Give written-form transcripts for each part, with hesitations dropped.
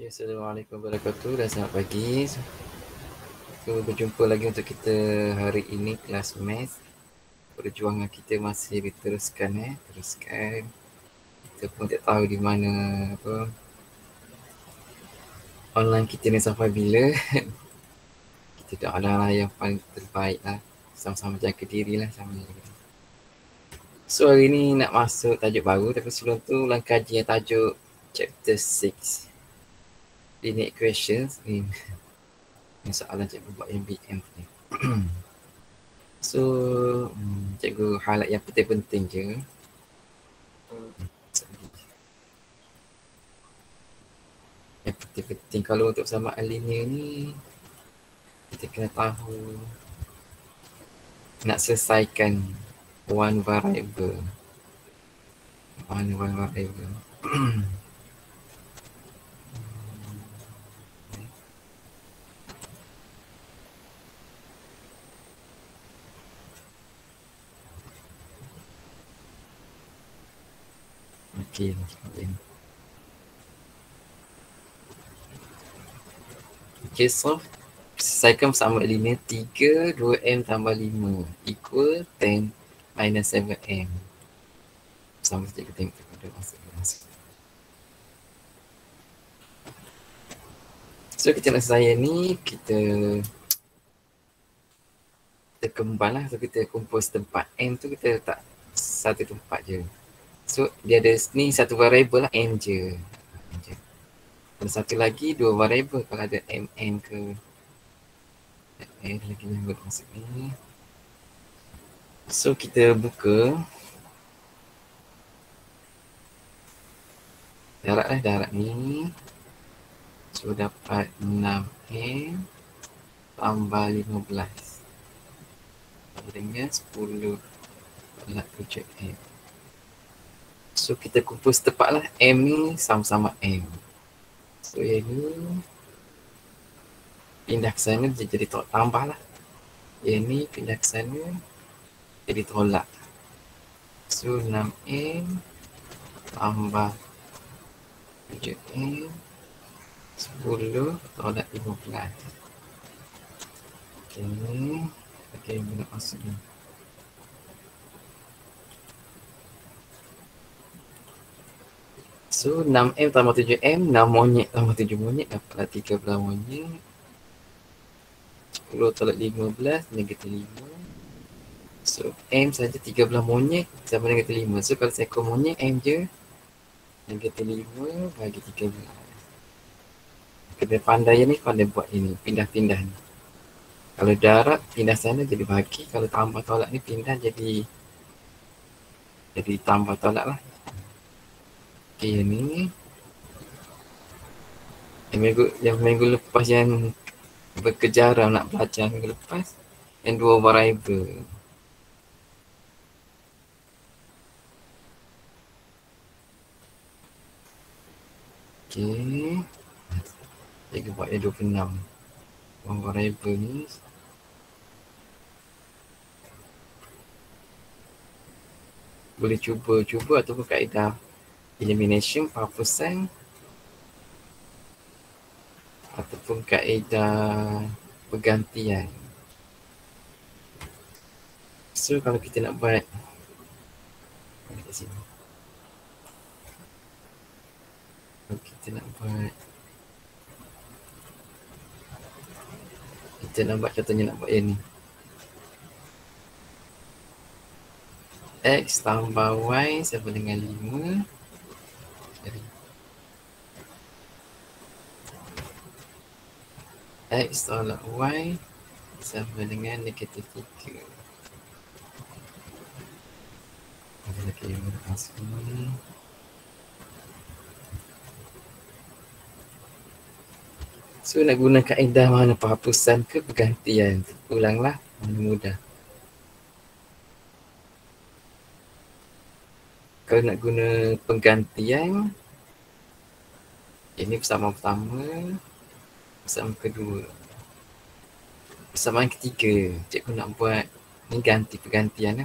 Okay, Assalamualaikum warahmatullahi wabarakatuh dan selamat pagi. So, berjumpa lagi untuk kita hari ini kelas Math. Perjuangan kita masih diteruskan teruskan. Kita pun tak tahu di mana online kita ni sampai bila. Kita doakan lah yang paling terbaik lah. Sama-sama jaga diri lah. So hari ni nak masuk tajuk baru, tapi sebelum tu ulang kajian tajuk chapter 6. Linear equations ni. Ini soalan cikgu buat MBM ni. So, cikgu highlight yang penting-penting je. Yang penting-penting kalau untuk samaan linear ni, kita kena tahu nak selesaikan one variable. One variable. Okey. Okay, so selesaikan sama linear 3, 2m tambah 5 equal 10 minus 7m. Sama saja kita tengok pada masa. So kita nak selesai ni, kita kembang lah. So kita kumpul setempat. M tu kita letak satu tempat je. So dia ada ni satu variable lah, M je. Ada satu lagi dua variable kalau ada MN ke. Lagi yang bermaksud ni. So kita buka. Darat ni. So dapat 6M tambah 15. Dengan 10 tolak 7M. So kita kumpul setepak lah. M ni sama-sama M. So yang ni pindah ke sana dia jadi tambah lah. Yang ni pindah ke sana jadi tolak. So 6M tambah 7M 10 tolak 15. Okay, nak masuk ni. So 6M tambah 7M, 6 monyet tambah 7 monyet dapatlah 13 monyet. 10 tolak 15 negatif 5. So M saja 13 monyet sama dengan negatif 5. So kalau seekor monyet M je negatif 5 bagi 13. Kena pandai ni, pandai buat ini, pindah-pindah ni. Kalau darat pindah sana jadi bagi, kalau tambah tolak ni pindah jadi tambah tolak lah. Okay, ni yang minggu lepas yang berkejaran nak belajar minggu lepas, yang dua variable. Okay, kita buat yang 26. Dua variable ni boleh cuba ataupun kaedah elimination, penghapusan, ataupun kaedah pergantian. So kalau kita nak buat kat sini. Kalau kita nak buat contohnya nak buat yang ni. X tambah Y sama dengan 5. X tolak Y sama dengan negatif 3. Ada lagi yang masuk ni. So nak guna kaedah mana penghapusan ke pergantian? Ulanglah, mana mudah. Kalau nak guna penggantian, ini persamaan pertama, persamaan kedua, persamaan ketiga. Cikgu nak buat ni ganti pergantian.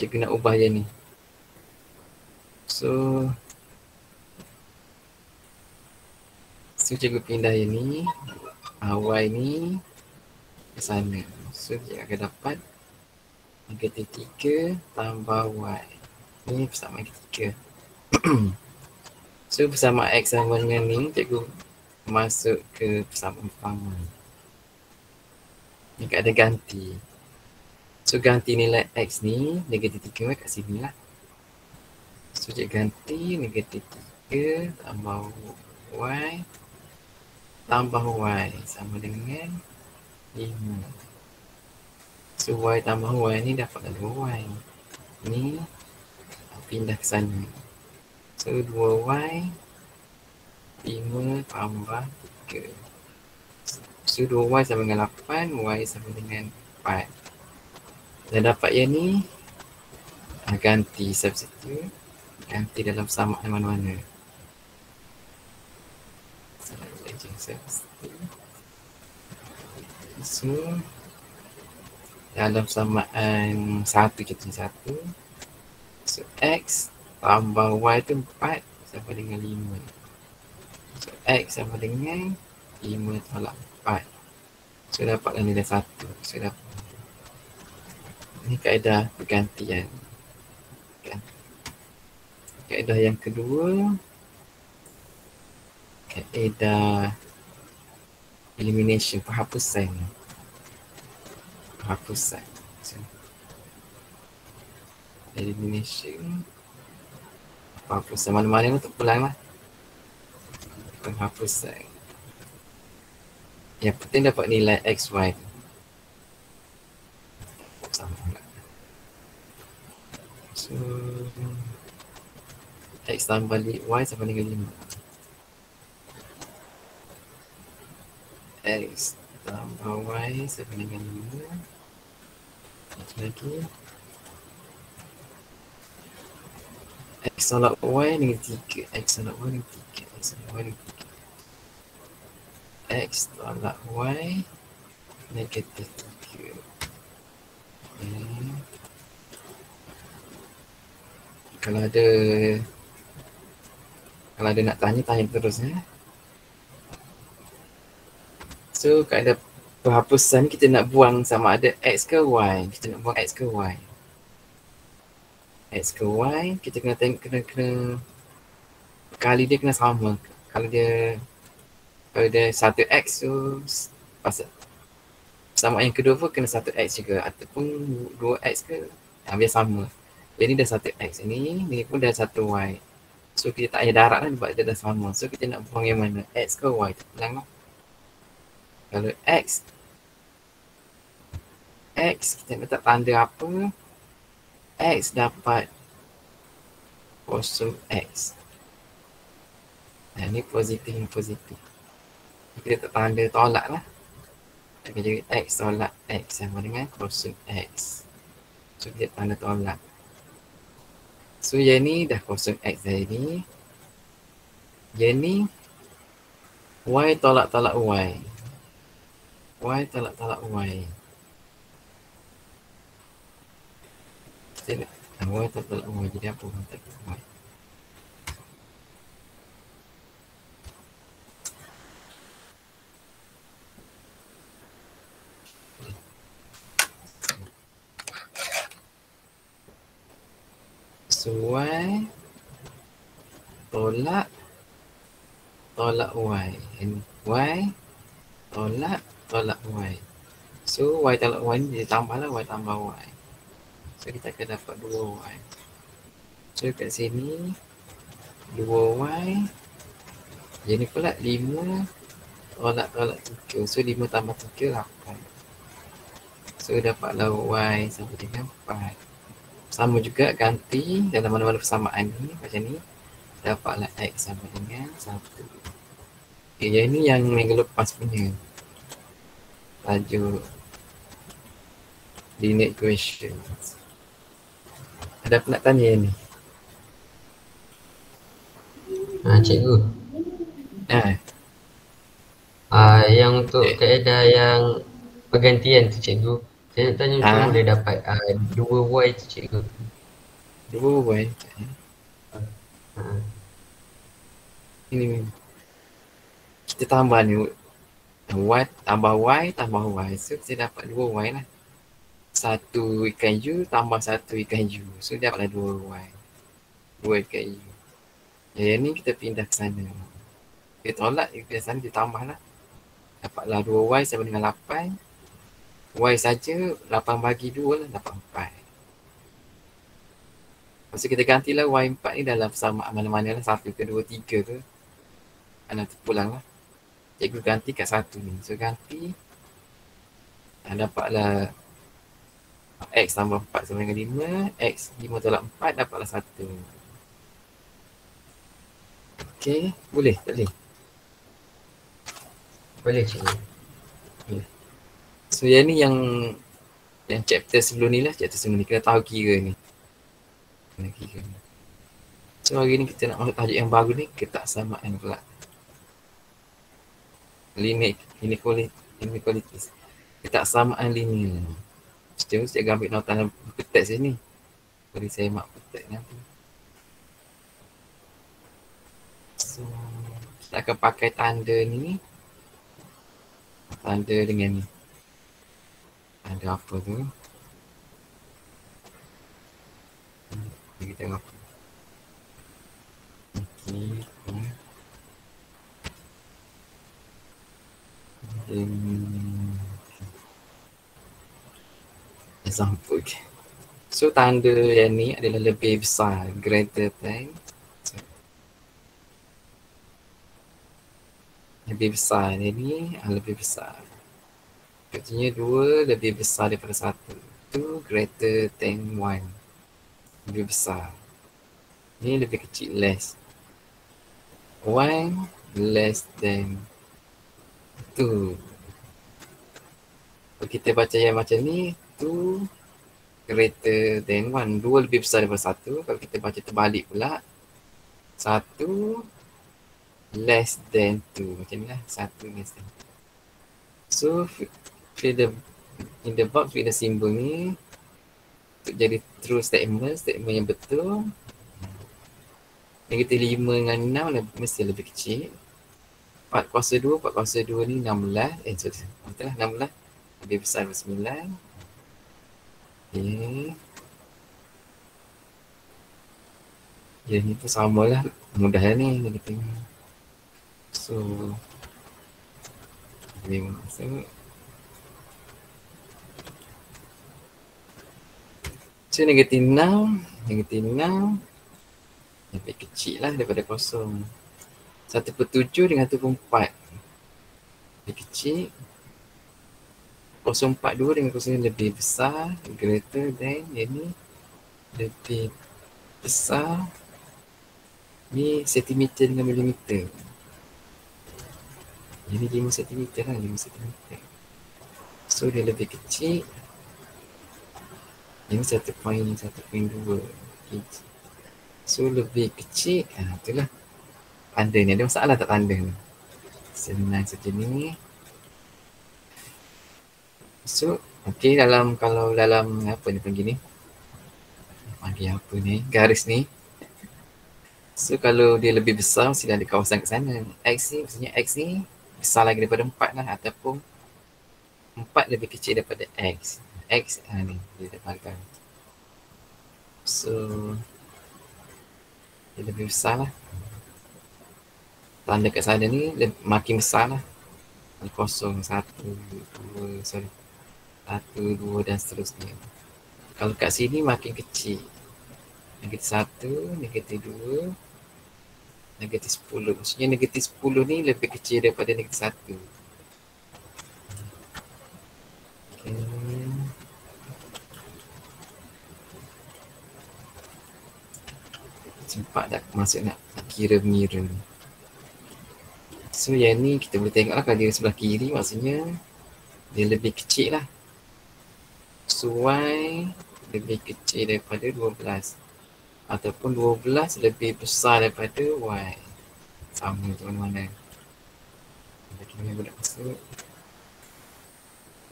Cikgu nak ubah yang ni. So cikgu pindah ini, y ni ke sana. So dia akan dapat negatif 3 tambah y. Ni persamaan ketiga. So bersama x sama dengan ni, cikgu masuk ke persamaan pertama. Ni ada ganti. So ganti nilai x ni, negatif 3 kat sini lah. So cikgu ganti negatif 3 tambah y tambah y sama dengan 5. So y tambah y ni dapat 2y. Ni pindah ke sana. So 2y 5 tambah 3. So 2y sama dengan 8, y sama dengan 4. Dan dapat yang ni, ganti substitute, ganti dalam persamaan mana-mana. So dalam persamaan 1 kita 1. So x tambah y tu 4 sama dengan 5. So x sama dengan 5 tolak 4. So dapatlah nilai 1. So dapat. Ini kaedah pergantian. Kaedah yang kedua, kaedah elimination, penghapusan. So, elimination, penghapusan mana-mana untuk pulang lah. Penghapusan. Yang penting dapat nilai x, y. Sama lah. So x tambah y sama dengan 5. X tambah y sama dengan 5. Satu lagi. X tolak y dengan 3. X tolak y dengan 3. X tolak y dengan 3. X tolak y negatif 3. Kalau ada nak tanya terus ya. So kaedah penghapusan kita nak buang sama ada x ke y. Kita nak buang x ke y. X ke y kita kena tengok kena kali dia kena sama. Kalau dia 1x so sama yang kedua pun kena 1x juga ataupun 2x ke biar sama. Jadi dah 1x ni pun dah 1y. So kita tak payah darab lah sebab dia dah sama. So kita nak buang yang mana? X ke y? Pulang lah. Kalau x kita letak tanda apa? X dapat kosong x. Ni positif. Kita letak tanda tolak lah. Jadi x tolak x sama dengan kosong x. So kita tanda tolak. So yang ni dah kosong x dari ni. Yang ni y tolak y. Y tolak y. Kita nak y tolak y jadi apa? Y. So y tolak y. And y tolak y. So y tolak y ni ditambahlah y tambah y. So kita akan dapat 2y. So kat sini 2y. Jadi pula 5 tolak 3. So 5 tambah 3 8. So dapatlah y sama dengan 4. Sama juga ganti dalam mana-mana persamaan ni macam ni. Dapatlah x sama dengan 1. Okay, yang ni yang minggu lepas punya tajuk linear equations. Ada apa nak tanya ni? Cikgu. Yang untuk kaedah yang pergantian tu cikgu, saya nak tanya macam boleh dapat 2y tu cikgu. 2y. Ini kita tambah ni y tambah y. So kita dapat 2y lah. Satu ikan hiu tambah satu ikan hiu. So dapatlah 2y. 2 ikan hiu. Yang ni kita pindah ke sana. Kita tolak ke sana, kita tambah lah. Dapatlah 2y sama dengan 8. Y saja 8 bagi 2 lah, dapat 4. Lepas tu kita gantilah y4 ni dalam persamaan mana-mana lah. 1 ke 2, 3 ke. Nanti pulang lah. Cikgu ganti kat 1 ni. So ganti. Dapatlah x tambah 4 sama dengan 5. X 5 tolak 4 dapatlah 1. Okay, boleh? Tak boleh? Boleh cikgu. So yang ni yang chapter sebelum ni lah. Chapter sebelum ni kena tahu kira ni. Kena kira ni. So hari ni kita nak masuk tajuk yang baru ni. Ketaksamaan pula. Linear inequalities. Ketaksamaan linear. Cikgu ambil nota dalam buku teks ni. Boleh saya mak buku teks nanti. So kita akan pakai tanda ni. Tanda dengan ni. Tanda apa tu? Kita tengok. Okay. Example. So tanda yang ni adalah lebih besar, greater than. Lebih besar yang ni lebih besar. Artinya 2 lebih besar daripada 1. 2 greater than 1. Lebih besar. Ni lebih kecil, less. 1 less than 2. Kalau kita baca yang macam ni, 2 greater than 1. 2 lebih besar daripada 1. Kalau kita baca terbalik pula, 1 less than 2. Macam ni lah, 1 less than 2. So, in the box with the symbol ni, untuk jadi true statement yang betul, negatif 5 dengan 6 mesti lebih kecil. 4 kuasa 2 ni 16. Betul lah, 16 lebih besar daripada 9. Okay. Ya, ni pun sama lah. Mudah lah ni. So, dia masuk. So, negatif 6 lebih kecil lah daripada kosong. 1/7 dengan 1/4 lebih kecil. 0.42 dengan 0 lebih besar, greater than. Yang ni lebih besar. Ni sentimeter dengan milimeter. Ini 5 sentimeter lah, 5 sentimeter. So dia lebih kecil. Ini 1.2 kg. So lebih kecil. Itulah tanda ni. Ada masalah tak tanda ni? Senang saja ni. So okay, kalau dalam apa ni panggil ni? Panggil apa ni? Garis ni. So kalau dia lebih besar mesti ada kawasan kat sana. X ni maksudnya X ni besar lagi daripada 4 lah, ataupun 4 lebih kecil daripada X. X ni dia dapatkan. So dia lebih besar lah. Tanda kat sana ni makin besar lah. 0, 1, 2, 1, 2 dan seterusnya. Kalau kat sini makin kecil. Negatif 1, negatif 2, negatif 10. Maksudnya negatif 10 ni lebih kecil daripada negatif 1. Okay. Sempat tak masuk nak kira-mengira. So yang ni kita boleh tengok lah, kalau dia sebelah kiri maksudnya dia lebih kecil lah. So Y lebih kecil daripada 12. Ataupun 12 lebih besar daripada Y. Sama tu mana-mana. Bagi ni boleh masuk.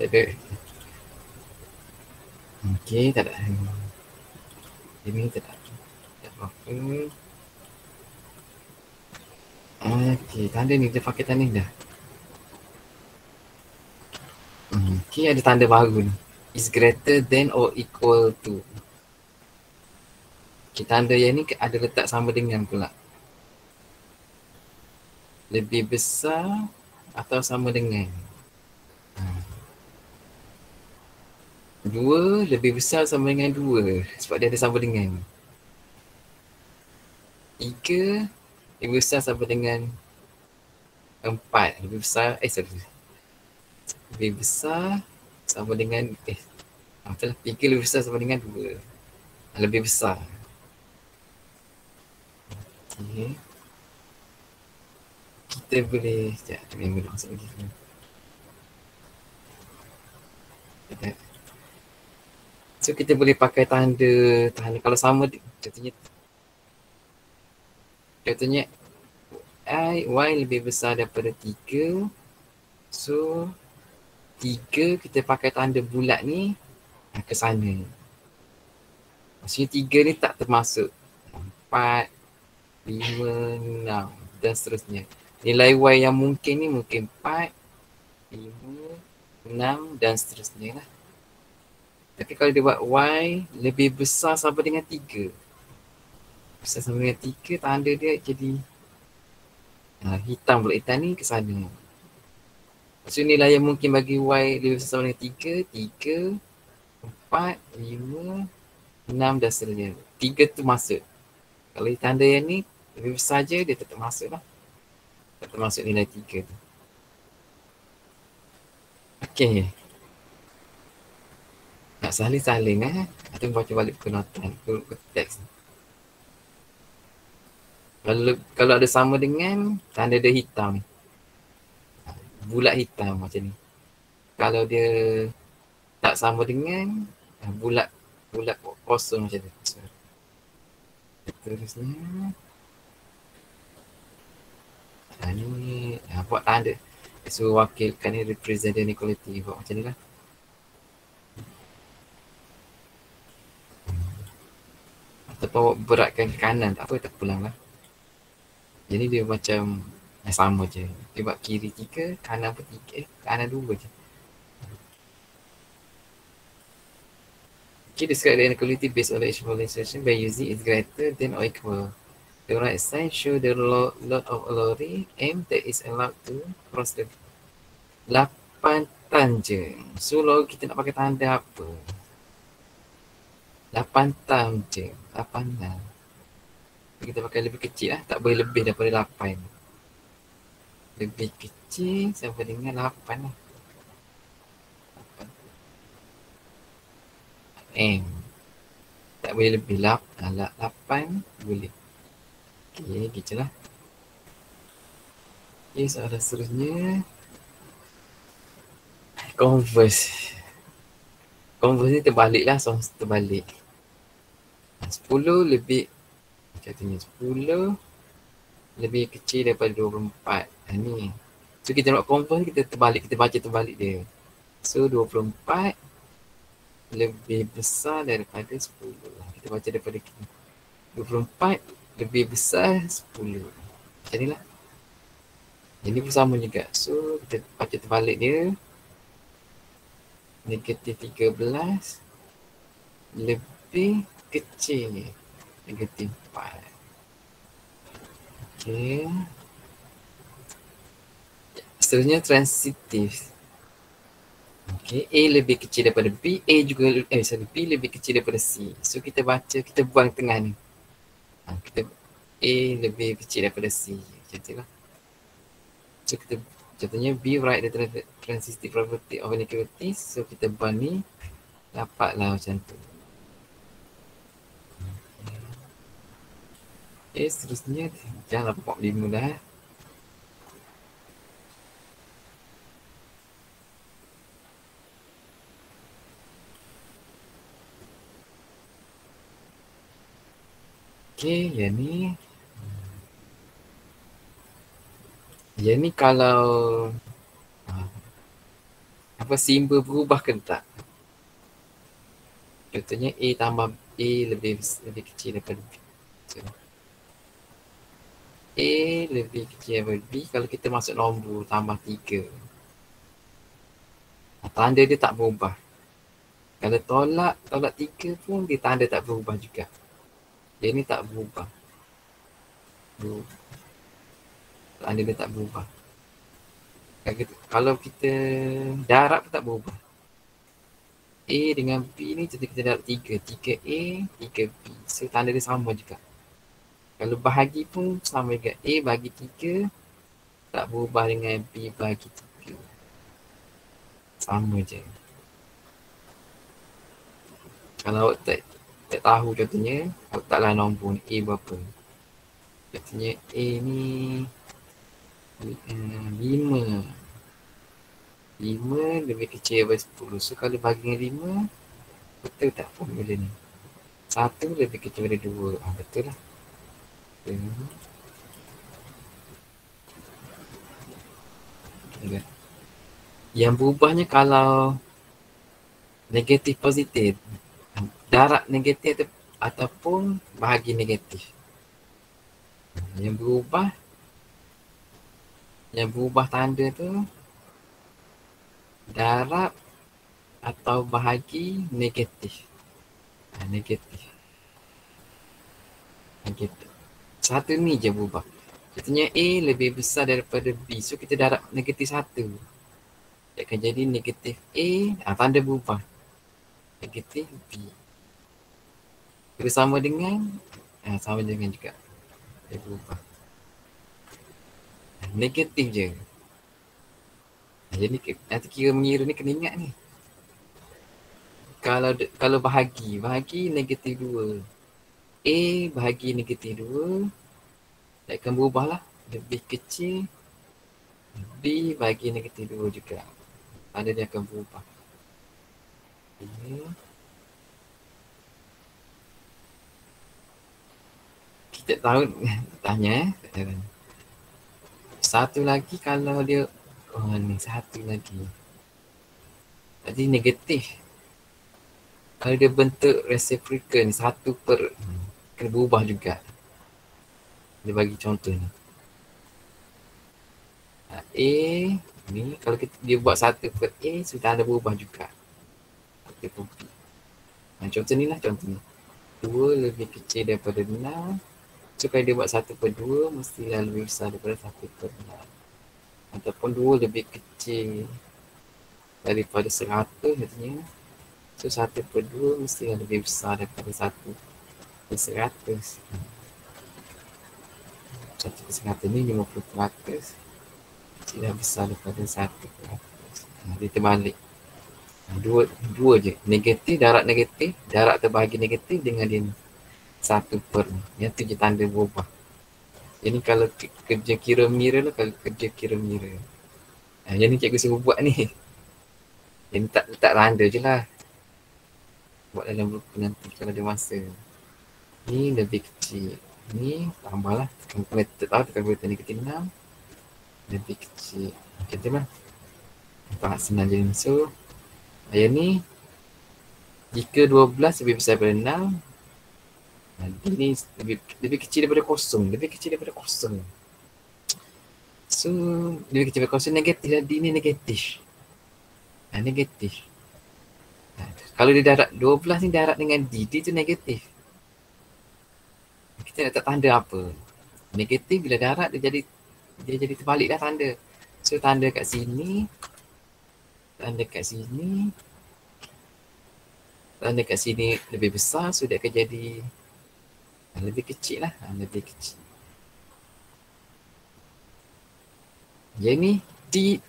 Tak ada. Okay, tak ada. Ini tak ada. Tak apa-apa. Okey, tanda ni dia pakai tanda ni dah. Okey, ada tanda baru ni. Is greater than or equal to. Okey, tanda yang ni ada letak sama dengan pula. Lebih besar atau sama dengan. Dua lebih besar sama dengan dua sebab dia ada sama dengan. Tiga lebih besar sama dengan empat. Lebih besar, sorry. Lebih besar sama dengan, betul lah. Tiga lebih besar sama dengan dua. Lebih besar. Okay. Kita boleh, sekejap, kena ambil masuk lagi. So kita boleh pakai tanda kalau sama, contohnya y lebih besar daripada 3. So 3 kita pakai tanda bulat ni ke sana. Maksudnya 3 ni tak termasuk 4, 5, 6 dan seterusnya. Nilai y yang mungkin ni mungkin 4, 5, 6 dan seterusnya lah. Tapi kalau dia buat y lebih besar sama dengan 3. Besar sama dengan 3, tanda dia jadi hitam pula. Hitam ni ke sana. Maksudnya nilai yang mungkin bagi y lebih besar sama dengan 3, 4, 5, 6 dan seterusnya. 3 tu masuk. Kalau tanda yang ni lebih besar je, dia tetap masuk lah. Tak termasuk nilai 3 tu. Okay. Nak salin-salin atau baca balik ke notan, ke teks. Kalau ada sama dengan, tanda dia hitam. Bulat hitam macam ni. Kalau dia tak sama dengan, bulat kosong macam tu. Terusnya ni buat tanda. So wakilkan ni represent inequality. Buat macam ni lah. Ataupun beratkan ke kanan, tak apa, tak pulang lah. Jadi dia macam sama je. Dia buat kiri 3, kanan pun 3, kanan 2 je. Okay, describe the inequality based on the exponentiation by using is greater than or equal. The right side show the load of a lorry M that is allowed to cross the 8 tan je. So lorry kita nak pakai tanda apa? 8 tan je. 8 tan. Kita pakai lebih kecil lah. Tak boleh lebih daripada 8. Lebih kecil sama dengan 8 lah. 8. M. Tak boleh lebih 8 boleh. Okay, gitu lah. Okay, soalan seterusnya. Converse. Converse ni terbalik lah. So terbalik. 10 lebih, contohnya 10 lebih kecil daripada 24. Ni. So kita nak converse, kita terbalik. Kita baca terbalik dia. So 24 lebih besar daripada 10. Kita baca daripada 24 lebih besar 10. Macam ni lah. Ini pun sama juga. So kita baca terbalik dia. Negatif 13 lebih kecil negatif 4. Okay. Seterusnya transitif. Okay, A lebih kecil daripada B, B lebih kecil daripada C. So kita baca, kita buang tengah ni. Kita A lebih kecil daripada C. Macam tu lah. So kita, contohnya B write the transitive property of inequality. So kita buang ni, dapatlah macam tu. Okay, seterusnya janganlah 45 dah. Okay, yang ni kalau apa simbol berubah ke tak? Contohnya A tambah A lebih kecil daripada B. So, A lebih kecil daripada B kalau kita masuk nombor tambah 3. Tanda dia tak berubah. Kalau tolak 3 pun dia tanda tak berubah juga. Dia ni tak berubah. Tanda dia tak berubah. Kalau kita darab pun tak berubah. A dengan B ni kita darab 3. 3A, 3B. So tanda dia sama juga. Kalau bahagi pun sama juga. A bagi 3 tak berubah dengan B bagi 3. Sama je. Kalau awak tak tahu contohnya, awak taklah nombor ni A berapa. Contohnya A ni 5. 5 lebih kecil daripada 10. So kalau bagi dengan 5, betul tak formula ni? 1 lebih kecil daripada 2. Betul lah. Yang berubahnya kalau negatif positif, darab negatif ataupun bahagi negatif. Yang berubah tanda tu darab atau bahagi negatif. Negatif. Satu ni je berubah. Contohnya A lebih besar daripada B. So kita darab negatif 1. Dia akan jadi negatif A. Tanda berubah. Negatif B. Bila sama dengan juga. Dia berubah. Negatif je. Jadi nanti kira mengira ni kena ingat ni. Kalau bahagi negatif 2. A bahagi negatif 2. Dia akan berubah lah. Lebih kecil. B bahagi negatif 2 juga. Tanda dia akan berubah. Kita tahu, tanya satu lagi kalau dia, ni satu lagi. Tadi negatif. Kalau dia bentuk reciprocal 1/, kena berubah juga. Dia bagi contoh ni. A ni kalau dia buat 1/A, so tanda berubah juga. Contoh ni lah contoh ni. 2 lebih kecil daripada 6. So kalau dia buat 1/2, mestilah lebih besar daripada 1/6. Ataupun 2 lebih kecil daripada 100 katanya. So 1/2 mestilah lebih besar daripada 1/100. 1/100 ni 50%. Mestilah besar daripada 1%. Dia terbalik. Dua je. Negatif, darab negatif. Darab terbahagi negatif dengan dia ni. 1/. Yang tu je tanda berubah. Jadi kalau kerja kira mengira lah, kalau kerja kira mengira. Yang ni cikgu suruh buat ni. Yang ni tak randa je lah. Buat dalam buku nanti kalau ada masa. Ni lebih kecil. Ni tambah lah. Tekan tahu tekan button negatif 6. Lebih kecil. Macam tu lah. Nampak senang je. So, yang ni jika 12 lebih besar daripada 6, ini lebih kecil daripada kosong. Lebih kecil daripada kosong. So, lebih kecil daripada kosong negatif lah. D ni negatif. Negatif. Kalau dia darab 12 ni darab dengan D. D tu negatif. Kita nak tak tanda apa. Negatif bila darab dia jadi terbalik lah tanda. So, tanda kat sini. Tanda kat sini lebih besar. So, dia akan jadi lebih kecil lah. Lebih kecil. Yang ni D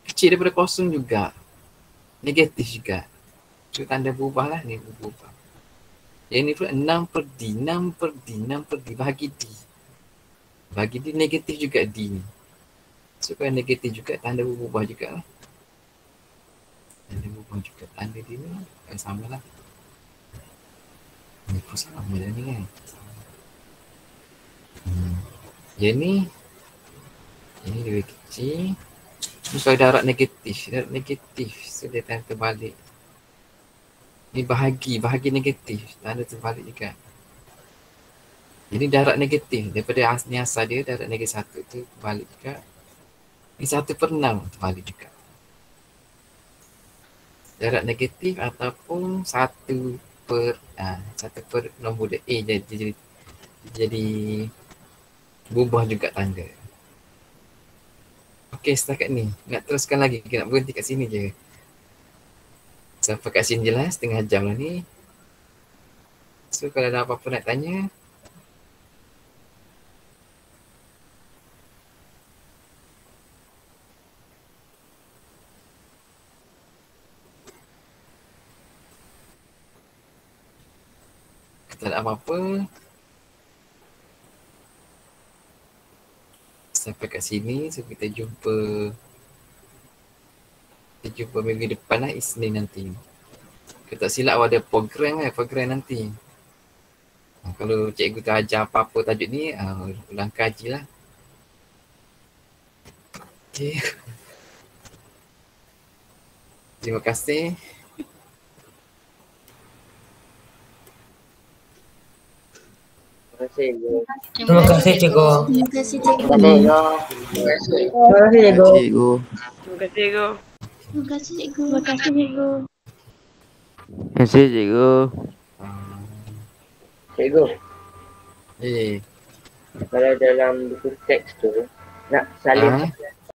kecil daripada kosong juga. Negatif juga. So tanda berubah lah ni. Berubah. Yang ni pula 6/D. 6/D bahagi D. Bagi D negatif juga D ni. So kalau negatif juga tanda berubah juga lah. Tanda berubah juga. Tanda dia ni kan sama lah. Ni pun sama dah ni kan. Yang ni lebih kecil. Ni kalau darab negatif. So dia tanda terbalik. Ni bahagi negatif. Tanda terbalik juga. Jadi darab negatif daripada ni asal dia darab negatif 1 tu balik juga. Ni 1/6 balik juga. Darab negatif ataupun 1/6 bulat A jadi berubah juga tanda. Okey, setakat ni. Nak teruskan lagi ke nak berhenti kat sini je? Sampai kat sini jelas, setengah jam lah ni. So kalau ada apa-apa nak tanya, tak ada apa-apa. Sampai kat sini, so kita jumpa minggu depan lah, Isnin nanti. Kalau tak silap ada program nanti. Kalau cikgu tu ajar apa-apa tajuk ni, ulang kaji lah. Okay. Terima kasih. Terima kasih cikgu. Terima kasih cikgu. Terima kasih cikgu. Cikgu. Terima kasih cikgu. Terima kasih cikgu. Terima kasih cikgu. Terima kasih cikgu. Cikgu, Eh, kalau dalam buku teks tu nak salin